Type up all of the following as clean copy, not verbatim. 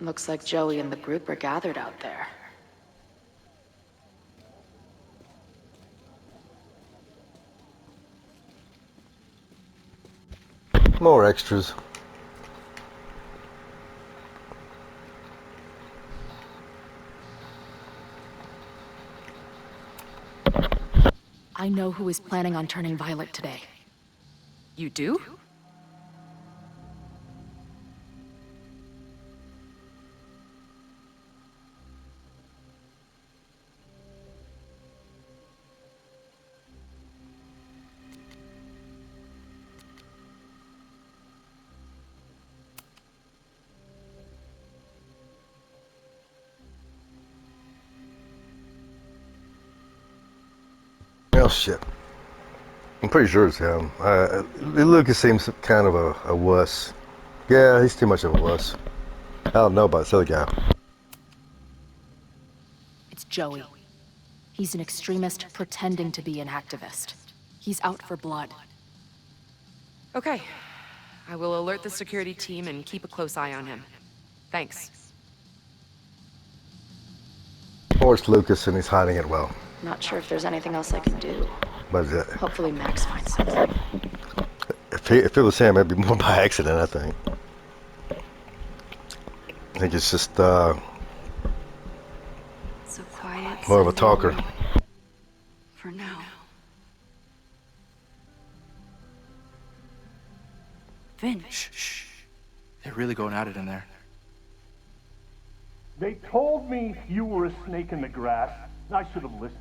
Looks like Joey and the group are gathered out there. More extras. I know who is planning on turning Violet today. You do? Oh shit. I'm pretty sure it's him. Lucas seems kind of a wuss. Yeah, he's too much of a wuss. I don't know about this other guy. It's Joey. He's an extremist pretending to be an activist. He's out for blood. Okay. I will alert the security team and keep a close eye on him. Thanks. Or it's Lucas and he's hiding it well. Not sure if there's anything else I can do. But Hopefully Max finds something. if it was him, it'd be more by accident, I think. I think it's just So quiet. more of a talker. For now. Vin. Shh. They're really going at it in there. They told me you were a snake in the grass. I should have listened.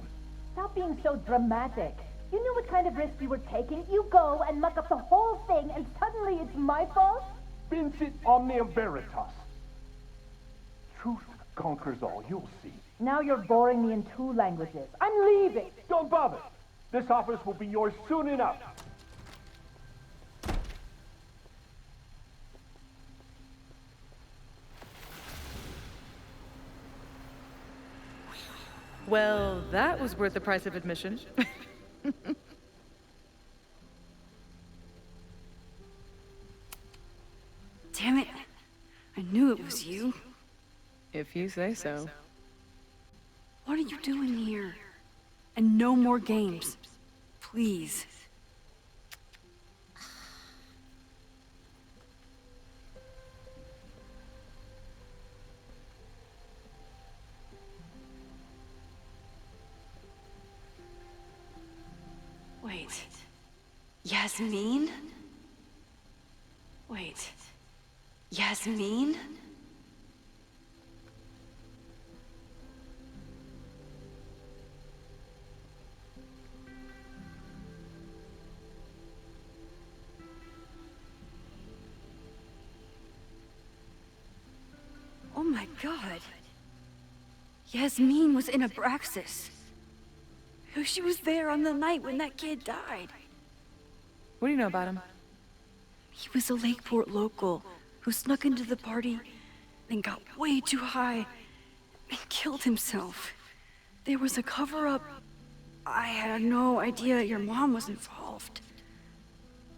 Stop being so dramatic. You knew what kind of risk you were taking. You go and muck up the whole thing, and suddenly it's my fault? Vincit omnia veritas. Truth conquers all, you'll see. Now you're boring me in 2 languages. I'm leaving. Don't bother. This office will be yours soon enough. Well, that was worth the price of admission. Damn it. I knew it was you. If you say so. What are you doing here? And no more games. Please. Wait. Yasmin? Wait. Yasmin? Oh my god. Yasmin was in Abraxas. She was there on the night when that kid died. What do you know about him? He was a Lakeport local who snuck into the party, then got way too high, and killed himself. There was a cover-up. I had no idea your mom was involved.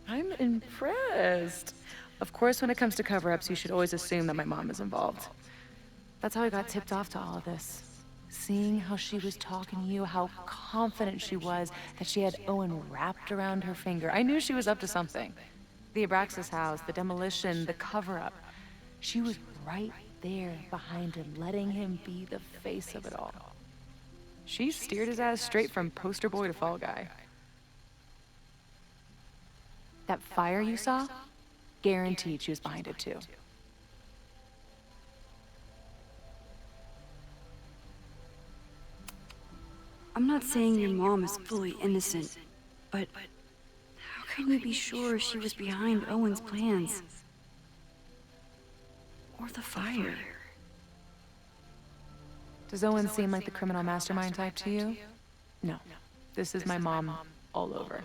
I'm impressed. Of course, when it comes to cover-ups, you should always assume that my mom is involved. That's how I got tipped off to all of this. Seeing how she was talking to you, how confident she was that she had Owen wrapped around her finger. I knew she was up to something. The Abraxas house, the demolition, the cover-up. She was right there behind him, letting him be the face of it all. She steered his ass straight from poster boy to fall guy. That fire you saw? Guaranteed she was behind it too. I'm not saying your mom is fully innocent, but how can you be sure she was behind Owen's plans? Or the fire? Does Owen seem like the criminal mastermind type to you? No. This is my mom all over.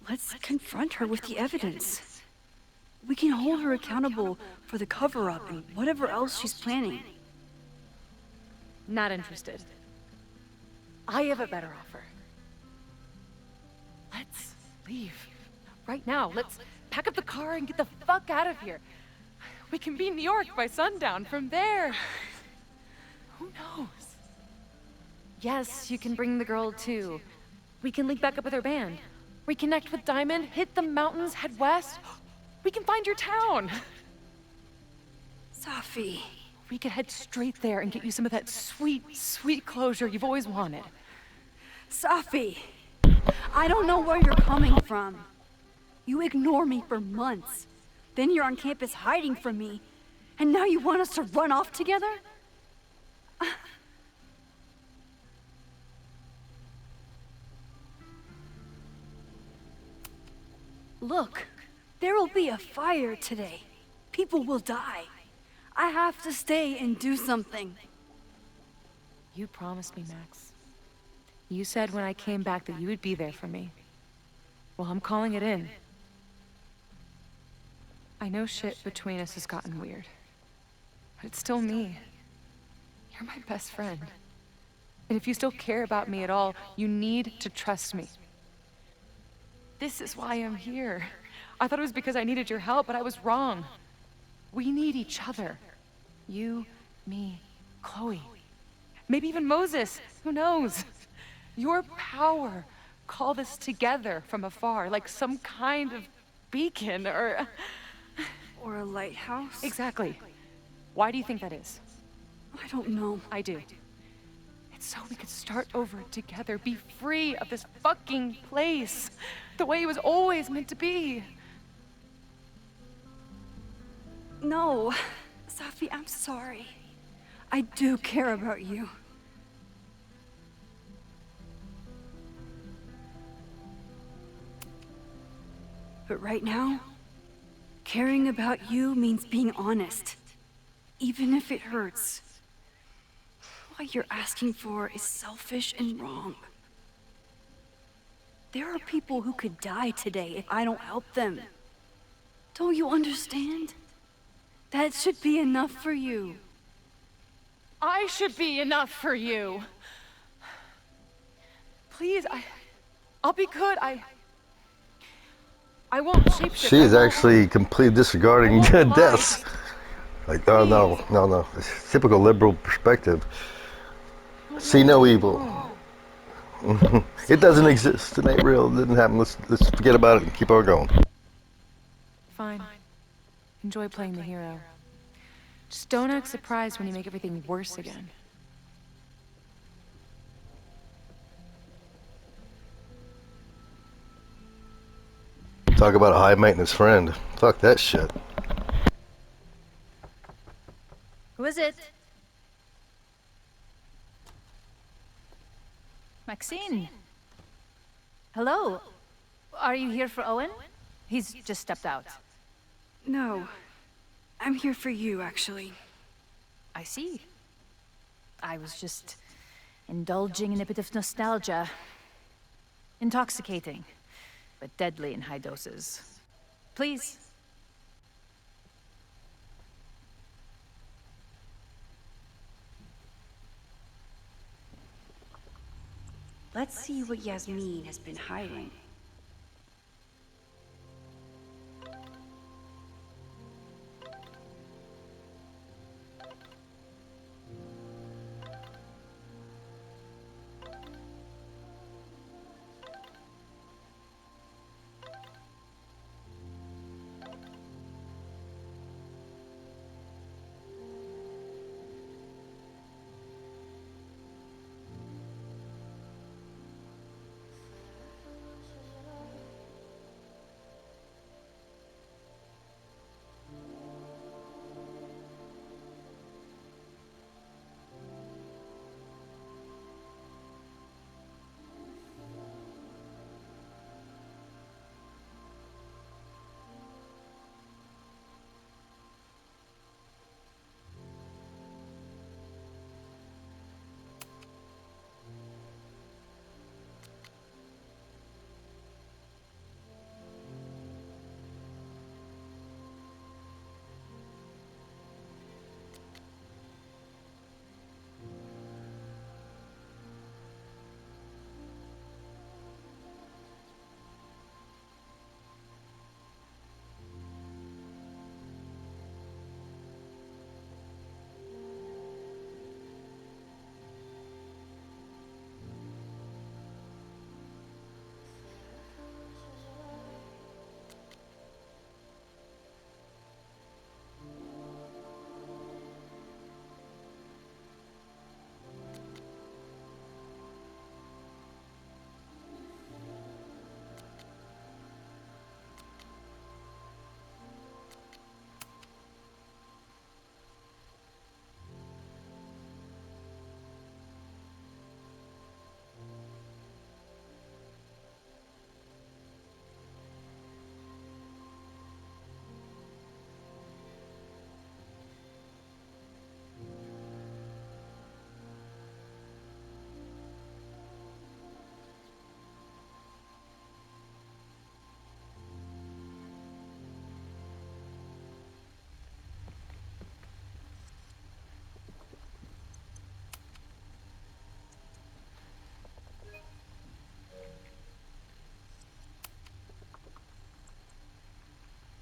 Let's confront her with the evidence. We can hold her accountable for the cover-up and whatever else she's planning. Not interested. I have a better offer. Let's leave. Right now. Let's pack up the car and get the fuck out of here. We can be New York by sundown. From there, who knows? Yes, you can bring the girl too. We can link back up with our band. Reconnect with Diamond, hit the mountains, head west. We can find your town. Safi. We could head straight there and get you some of that sweet, sweet closure you've always wanted. Safi. I don't know where you're coming from. You ignore me for months. Then you're on campus hiding from me. And now you want us to run off together? Look, there will be a fire today. People will die. I have to stay and do something. You promised me, Max. You said when I came back that you would be there for me. Well, I'm calling it in. I know shit between us has gotten weird. But it's still me. You're my best friend. And if you still care about me at all, you need to trust me. This is why I'm here. I thought it was because I needed your help, but I was wrong. We need each other. You, me, Chloe. Maybe even Moses. Who knows? Your power called us together from afar, like some kind of beacon or... Or a lighthouse? Exactly. Why do you think that is? I don't know. I do. It's so we could start over together, be free of this fucking place, the way it was always meant to be. No. Safi, I'm sorry. I do care about you. But right now, caring about you means being honest, even if it hurts. What you're asking for is selfish and wrong. There are people who could die today if I don't help them. Don't you understand? That should be enough for you. I should be enough for you. Please, I'll be good. I won't shapeshift. She is actually completely disregarding deaths. Like, oh no. It's typical liberal perspective. See no evil. It doesn't exist. It ain't real. It didn't happen. Let's forget about it and keep on going. Fine. Enjoy playing the hero. Just don't act surprised when you make everything worse again. Talk about a high maintenance friend. Fuck that shit. Who is it? Maxine. Hello. Are you here for Owen? He's just stepped out. No. I'm here for you, actually. I see. I was just indulging in a bit of nostalgia. Intoxicating, but deadly in high doses. Please. Let's see what Yasmin has been hiding.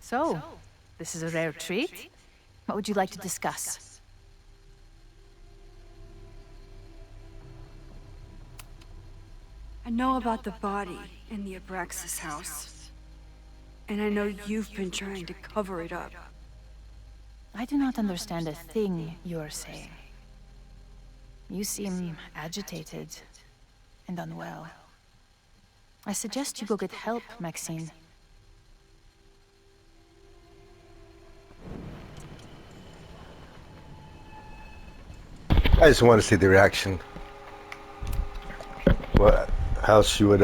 So, this is a rare treat. What would you like to discuss? I know about the body in the Abraxas house. And I know you've been trying to cover it up. I do not understand a thing you're saying. You seem agitated and unwell. I suggest you go get help, Maxine. I just want to see the reaction. What? How she would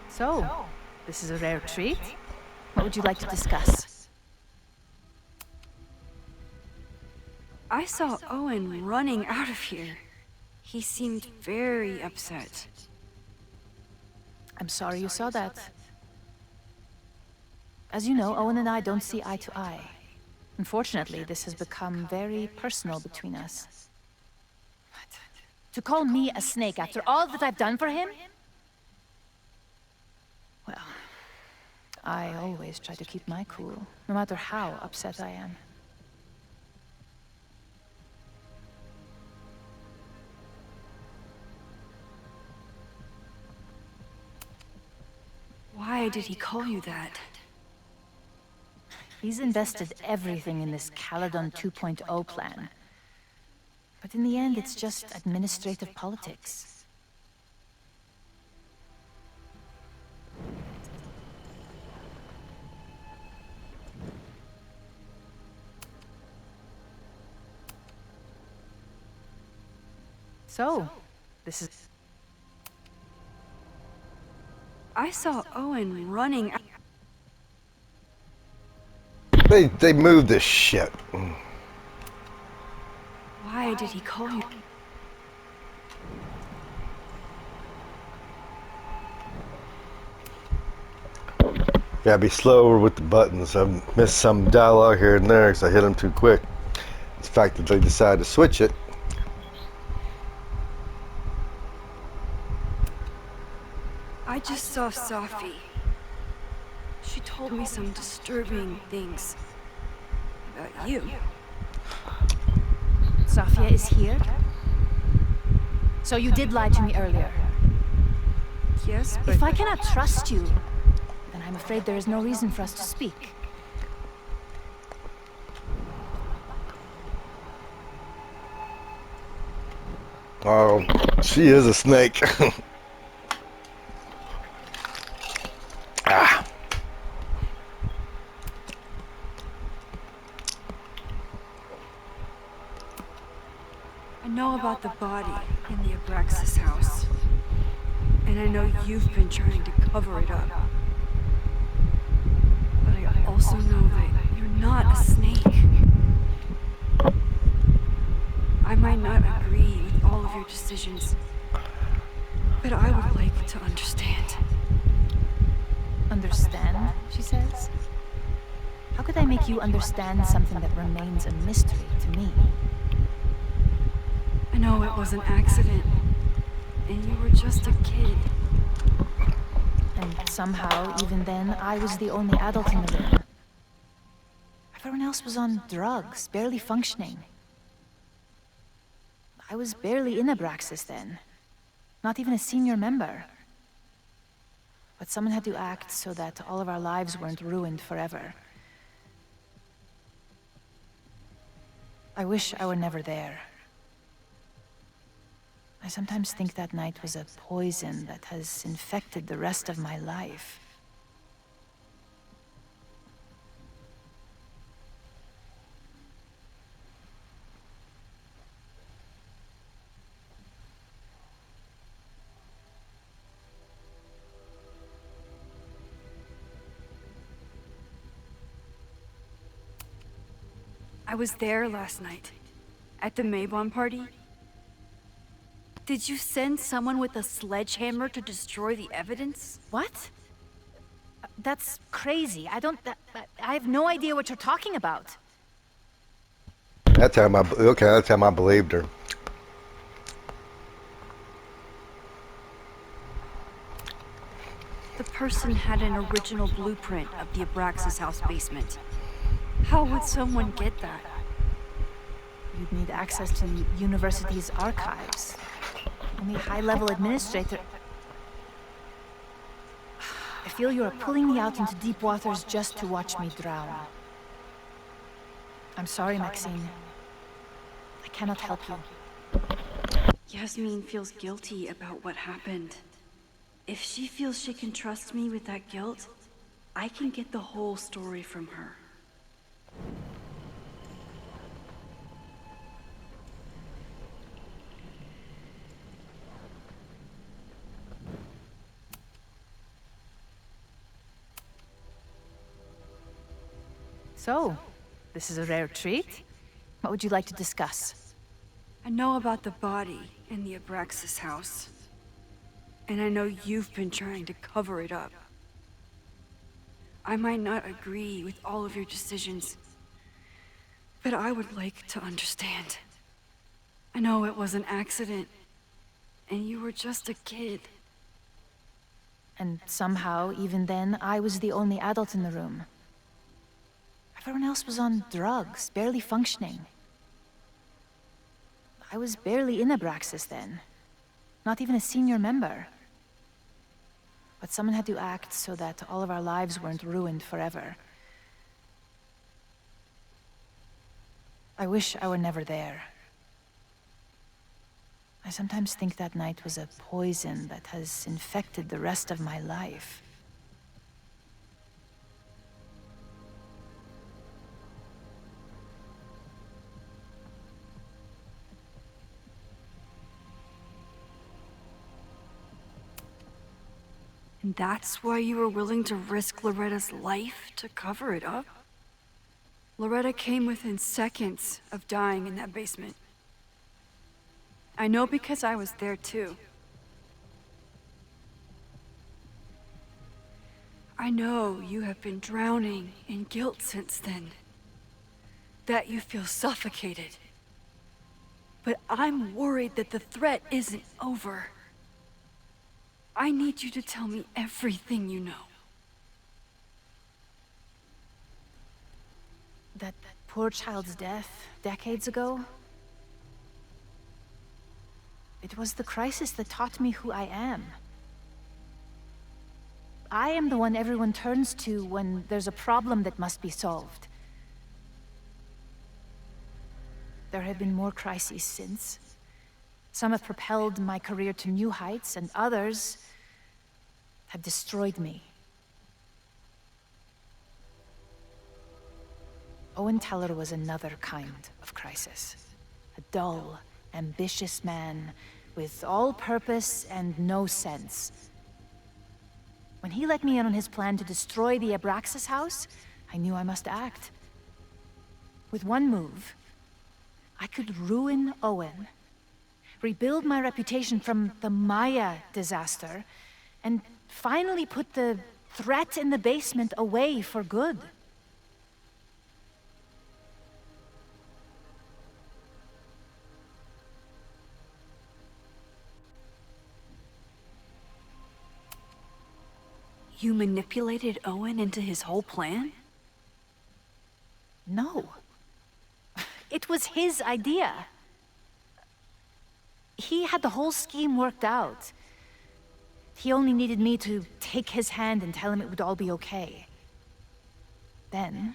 So, this is a rare treat. What would you like to discuss? I saw Owen running out of here. He seemed very upset. I'm sorry you saw that. As you know, Owen and I don't see eye to eye. Unfortunately, this has become very personal between us. To call me a snake after all that I've done for him? Well, I always try to keep my cool, no matter how upset I am. Why did he call you that? He's invested everything in this Caledon 2.0 plan. But in the end, it's just administrative politics. So, this is... I saw Owen running out. they moved this shit. Why did he call you? Gotta be slower with the buttons. I've missed some dialogue here and there because I hit them too quick. The fact that they decided to switch it. I just saw Safi. She told me some disturbing things about you. Safia is here? So you did lie to me earlier. Yes, but If I cannot trust you, then I'm afraid there is no reason for us to speak. Oh, she is a snake. Ah. I know about the body in the Abraxas house. And I know you've been trying to cover it up. But I also know that you're not a snake. I might not agree with all of your decisions, but I would like to understand. Understand, she says? How could I make you understand something that remains a mystery to me? I know it was an accident, and you were just a kid. And somehow, even then, I was the only adult in the room. Everyone else was on drugs, barely functioning. I was barely in Abraxas then. Not even a senior member. But someone had to act so that all of our lives weren't ruined forever. I wish I were never there. I sometimes think that night was a poison that has infected the rest of my life. I was there last night, at the Maybon party. Did you send someone with a sledgehammer to destroy the evidence? What? That's crazy. I have no idea what you're talking about. That time I believed her. the person had an original blueprint of the Abraxas house basement. How would someone get that? You'd need access to the university's archives. Only high-level administrator... I feel you are pulling me out into deep waters just to watch me drown. I'm sorry, Maxine. I cannot help you. Yasmin feels guilty about what happened. If she feels she can trust me with that guilt, I can get the whole story from her. So, this is a rare treat. What would you like to discuss? I know about the body in the Abraxas house. And I know you've been trying to cover it up. I might not agree with all of your decisions, but I would like to understand. I know it was an accident, and you were just a kid. And somehow, even then, I was the only adult in the room. Everyone else was on drugs, barely functioning. I was barely in Abraxas then. Not even a senior member. But someone had to act so that all of our lives weren't ruined forever. I wish I were never there. I sometimes think that night was a poison that has infected the rest of my life. And that's why you were willing to risk Loretta's life to cover it up? Loretta came within seconds of dying in that basement. I know because I was there too. I know you have been drowning in guilt since then. That you feel suffocated. But I'm worried that the threat isn't over. I need you to tell me everything you know. That poor child's death, decades ago? It was the crisis that taught me who I am. I am the one everyone turns to when there's a problem that must be solved. There have been more crises since. Some have propelled my career to new heights, and others have destroyed me. Owen Teller was another kind of crisis. A dull, ambitious man with all purpose and no sense. When he let me in on his plan to destroy the Abraxas house, I knew I must act. With one move, I could ruin Owen, rebuild my reputation from the Maya disaster, and finally put the threat in the basement away for good. You manipulated Owen into his whole plan? No. It was his idea. He had the whole scheme worked out. He only needed me to take his hand and tell him it would all be okay. Then,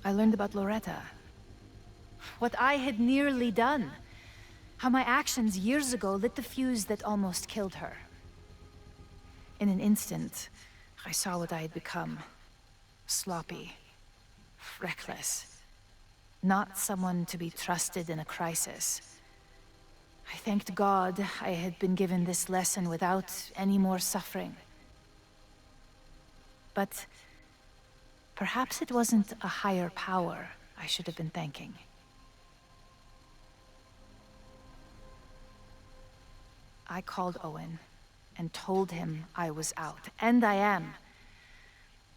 I learned about Loretta. What I had nearly done. How my actions years ago lit the fuse that almost killed her. In an instant, I saw what I had become. Sloppy. Reckless. Not someone to be trusted in a crisis. I thanked God I had been given this lesson without any more suffering. But perhaps it wasn't a higher power I should have been thanking. I called Owen and told him I was out, and I am.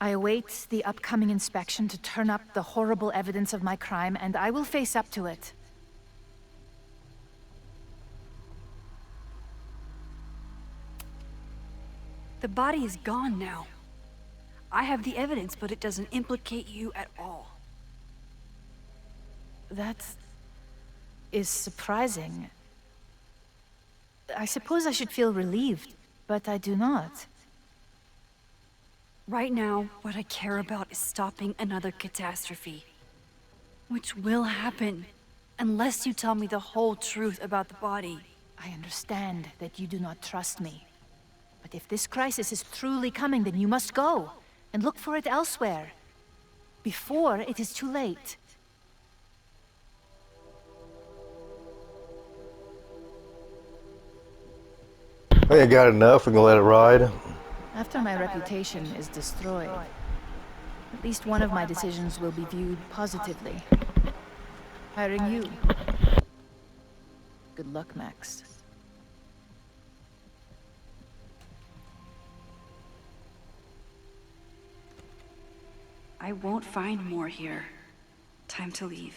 I await the upcoming inspection to turn up the horrible evidence of my crime, and I will face up to it. The body is gone now. I have the evidence, but it doesn't implicate you at all. That is surprising. I suppose I should feel relieved, but I do not. Right now, what I care about is stopping another catastrophe. Which will happen, unless you tell me the whole truth about the body. I understand that you do not trust me. But if this crisis is truly coming, then you must go and look for it elsewhere. Before it is too late. I think I got enough. We can let it ride. After my reputation is destroyed, at least one of my decisions will be viewed positively. Hiring you. Good luck, Max. I won't find more here. Time to leave.